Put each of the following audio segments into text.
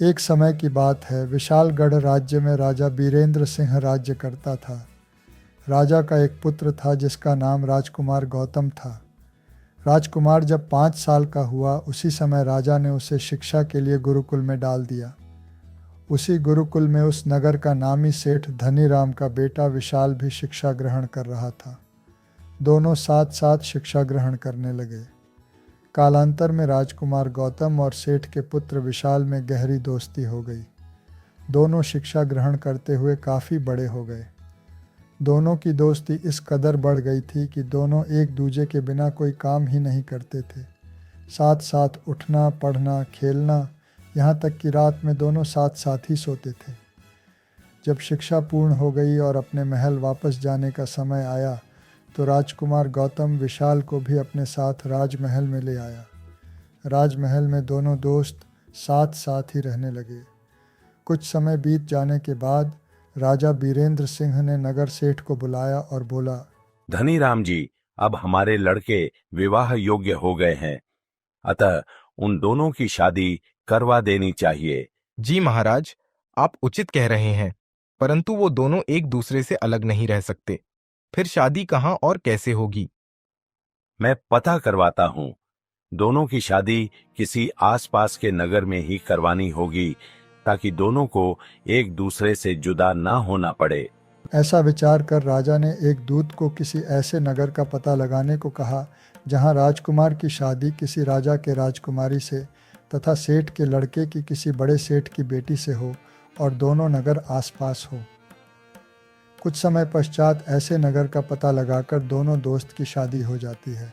एक समय की बात है, विशालगढ़ राज्य में राजा बीरेंद्र सिंह राज्य करता था। राजा का एक पुत्र था जिसका नाम राजकुमार गौतम था। राजकुमार जब 5 साल का हुआ, उसी समय राजा ने उसे शिक्षा के लिए गुरुकुल में डाल दिया। उसी गुरुकुल में उस नगर का नामी सेठ धनीराम का बेटा विशाल भी शिक्षा ग्रहण कर रहा था। दोनों साथ साथ शिक्षा ग्रहण करने लगे। कालांतर में राजकुमार गौतम और सेठ के पुत्र विशाल में गहरी दोस्ती हो गई। दोनों शिक्षा ग्रहण करते हुए काफ़ी बड़े हो गए। दोनों की दोस्ती इस कदर बढ़ गई थी कि दोनों एक दूजे के बिना कोई काम ही नहीं करते थे। साथ साथ उठना, पढ़ना, खेलना, यहाँ तक कि रात में दोनों साथ साथ ही सोते थे। जब शिक्षा पूर्ण हो गई और अपने महल वापस जाने का समय आया तो राजकुमार गौतम विशाल को भी अपने साथ राजमहल में ले आया। राजमहल में दोनों दोस्त साथ साथ ही रहने लगे। कुछ समय बीत जाने के बाद राजा बीरेंद्र सिंह ने नगर सेठ को बुलाया और बोला, धनीराम जी, अब हमारे लड़के विवाह योग्य हो गए हैं, अतः उन दोनों की शादी करवा देनी चाहिए। जी महाराज, आप उचित कह रहे हैं, परंतु वो दोनों एक दूसरे से अलग नहीं रह सकते। फिर शादी कहाँ और कैसे होगी? मैं पता करवाता हूँ। दोनों की शादी किसी आसपास के नगर में ही करवानी होगी ताकि दोनों को एक दूसरे से जुदा ना होना पड़े। ऐसा विचार कर राजा ने एक दूत को किसी ऐसे नगर का पता लगाने को कहा जहाँ राजकुमार की शादी किसी राजा के राजकुमारी से तथा सेठ के लड़के की किसी बड़े सेठ की बेटी से हो और दोनों नगर आसपास हो। कुछ समय पश्चात ऐसे नगर का पता लगाकर दोनों दोस्त की शादी हो जाती है,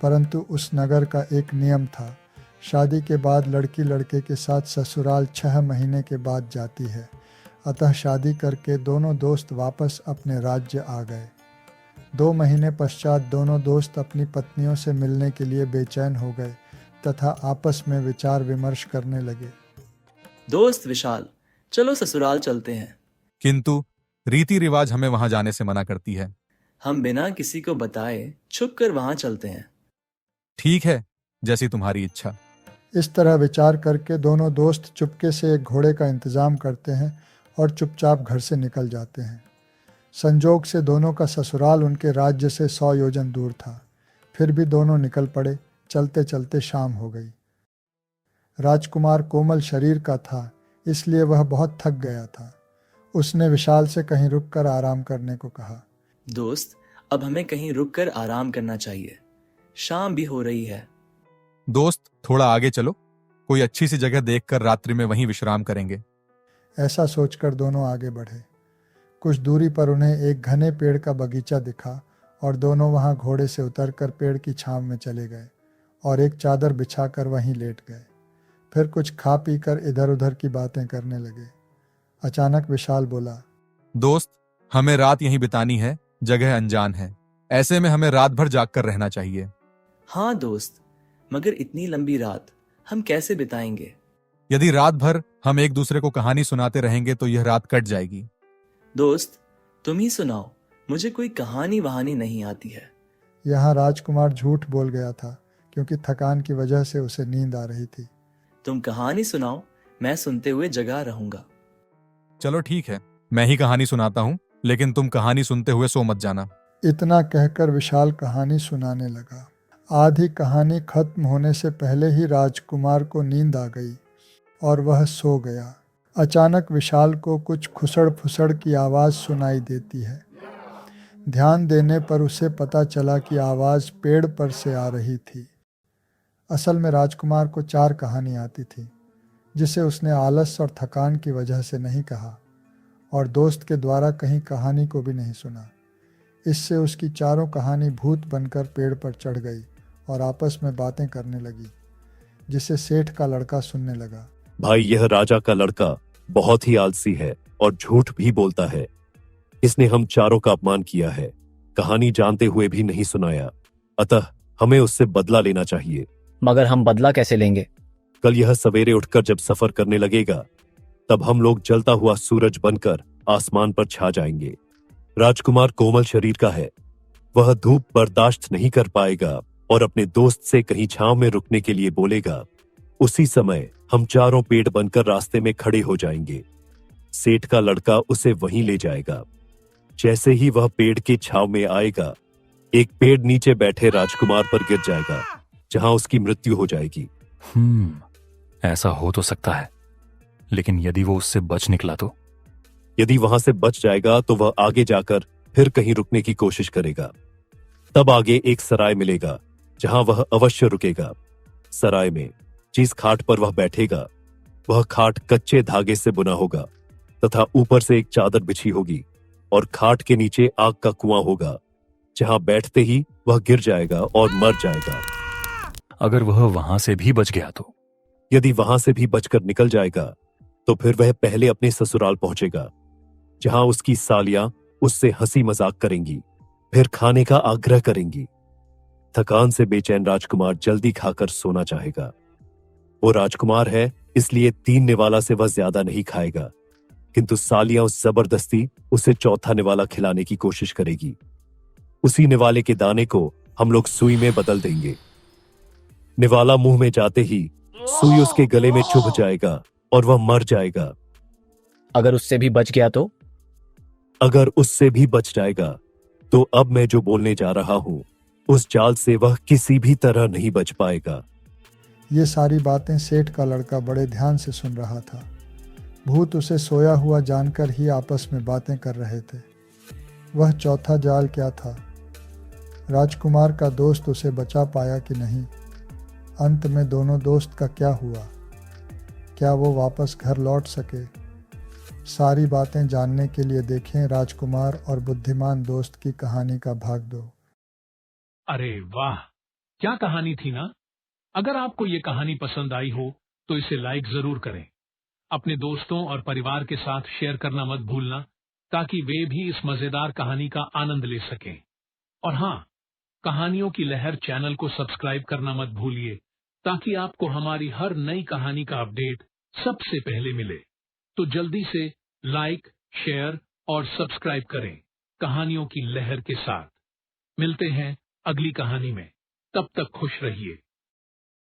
परंतु उस नगर का एक नियम था। शादी के बाद लड़की लड़के के साथ ससुराल 6 महीने के बाद जाती है। अतः शादी करके दोनों दोस्त वापस अपने राज्य आ गए। 2 महीने पश्चात दोनों दोस्त अपनी पत्नियों से मिलने के लिए बेचैन हो गए तथा आपस में विचार विमर्श करने लगे। दोस्त विशाल, चलो ससुराल चलते हैं। किंतु रीति रिवाज हमें वहां जाने से मना करती है। हम बिना किसी को बताए छुप कर वहां चलते हैं। ठीक है, जैसी तुम्हारी इच्छा। इस तरह विचार करके दोनों दोस्त चुपके से एक घोड़े का इंतजाम करते हैं और चुपचाप घर से निकल जाते हैं। संजोग से दोनों का ससुराल उनके राज्य से 100 योजन दूर था। फिर भी दोनों निकल पड़े। चलते चलते शाम हो गई। राजकुमार कोमल शरीर का था, इसलिए वह बहुत थक गया था। उसने विशाल से कहीं रुककर आराम करने को कहा। दोस्त, अब हमें कहीं रुककर आराम करना चाहिए। शाम भी हो रही है। दोस्त, थोड़ा आगे चलो, कोई अच्छी सी जगह देखकर रात्रि में वहीं विश्राम करेंगे। ऐसा सोचकर दोनों आगे बढ़े। कुछ दूरी पर उन्हें एक घने पेड़ का बगीचा दिखा और दोनों वहां घोड़े से उतरकर पेड़ की छांव में चले गए और एक चादर बिछाकर वहीं लेट गए। फिर कुछ खा पी कर इधर उधर की बातें करने लगे। अचानक विशाल बोला, दोस्त, हमें रात यहीं बितानी है, जगह अनजान है, ऐसे में हमें रात भर जागकर रहना चाहिए। हाँ दोस्त, मगर इतनी लंबी रात हम कैसे बिताएंगे? यदि रात भर हम एक दूसरे को कहानी सुनाते रहेंगे तो यह रात कट जाएगी। दोस्त, तुम ही सुनाओ, मुझे कोई कहानी वहानी नहीं आती है। यहाँ राजकुमार झूठ बोल गया था क्योंकि थकान की वजह से उसे नींद आ रही थी। तुम कहानी सुनाओ, मैं सुनते हुए जगा रहूंगा। चलो ठीक है, मैं ही कहानी सुनाता हूँ, लेकिन तुम कहानी सुनते हुए सो मत जाना। इतना कहकर विशाल कहानी सुनाने लगा। आधी कहानी खत्म होने से पहले ही राजकुमार को नींद आ गई और वह सो गया। अचानक विशाल को कुछ खुसड़ फुसड़ की आवाज़ सुनाई देती है। ध्यान देने पर उसे पता चला कि आवाज़ पेड़ पर से आ रही थी। असल में राजकुमार को 4 कहानी आती थी, जिसे उसने आलस और थकान की वजह से नहीं कहा और दोस्त के द्वारा कहीं कहानी को भी नहीं सुना। इससे उसकी चारों कहानी भूत बनकर पेड़ पर चढ़ गई और आपस में बातें करने लगी, जिसे सेठ का लड़का सुनने लगा। भाई, यह राजा का लड़का बहुत ही आलसी है और झूठ भी बोलता है। इसने हम चारों का अपमान किया है, कहानी जानते हुए भी नहीं सुनाया, अतः हमें उससे बदला लेना चाहिए। मगर हम बदला कैसे लेंगे? कल यह सवेरे उठकर जब सफर करने लगेगा, तब हम लोग जलता हुआ सूरज बनकर आसमान पर छा जाएंगे। राजकुमार कोमल शरीर का है, वह धूप बर्दाश्त नहीं कर पाएगा और अपने दोस्त से कहीं छांव में रुकने के लिए बोलेगा। उसी समय हम चारों पेड़ बनकर रास्ते में खड़े हो जाएंगे। सेठ का लड़का उसे वहीं ले जाएगा। जैसे ही वह पेड़ के छांव में आएगा, एक पेड़ नीचे बैठे राजकुमार पर गिर जाएगा, जहां उसकी मृत्यु हो जाएगी। ऐसा हो तो सकता है, लेकिन यदि वो उससे बच निकला तो? यदि वहां से बच जाएगा तो वह आगे जाकर फिर कहीं रुकने की कोशिश करेगा। तब आगे एक सराय मिलेगा, जहां वह अवश्य रुकेगा। सराय में जिस खाट पर वह बैठेगा, वह खाट कच्चे धागे से बुना होगा तथा ऊपर से एक चादर बिछी होगी और खाट के नीचे आग का कुआं होगा, जहां बैठते ही वह गिर जाएगा और मर जाएगा। अगर वह वहां से भी बच गया तो? यदि वहां से भी बचकर निकल जाएगा तो फिर वह पहले अपने ससुराल पहुंचेगा, जहां उसकी सालियां उससे हंसी मजाक करेंगी, फिर खाने का आग्रह करेंगी। थकान से बेचैन राजकुमार जल्दी खाकर सोना चाहेगा। वो राजकुमार है, इसलिए 3 निवाला से वह ज्यादा नहीं खाएगा, किंतु सालियां उस जबरदस्ती उसे चौथा निवाला खिलाने की कोशिश करेगी। उसी निवाले के दाने को हम लोग सुई में बदल देंगे। निवाला मुंह में जाते ही सुई उसके गले में चुभ जाएगा और वह मर जाएगा। अगर उससे भी बच गया तो? अगर उससे भी बच जाएगा तो अब मैं जो बोलने जा रहा हूं, उस जाल से वह किसी भी तरह नहीं बच पाएगा। ये सारी बातें सेठ का लड़का बड़े ध्यान से सुन रहा था। भूत उसे सोया हुआ जानकर ही आपस में बातें कर रहे थे। वह चौथा जाल क्या था? राजकुमार का दोस्त उसे बचा पाया कि नहीं? अंत में दोनों दोस्त का क्या हुआ? क्या वो वापस घर लौट सके? सारी बातें जानने के लिए देखें राजकुमार और बुद्धिमान दोस्त की कहानी का भाग 2। अरे वाह, क्या कहानी थी ना। अगर आपको ये कहानी पसंद आई हो तो इसे लाइक जरूर करें। अपने दोस्तों और परिवार के साथ शेयर करना मत भूलना, ताकि वे भी इस मजेदार कहानी का आनंद ले सकें। और हाँ, कहानियों की लहर चैनल को सब्सक्राइब करना मत भूलिए, ताकि आपको हमारी हर नई कहानी का अपडेट सबसे पहले मिले। तो जल्दी से लाइक, शेयर और सब्सक्राइब करें कहानियों की लहर के साथ। मिलते हैं अगली कहानी में, तब तक खुश रहिए।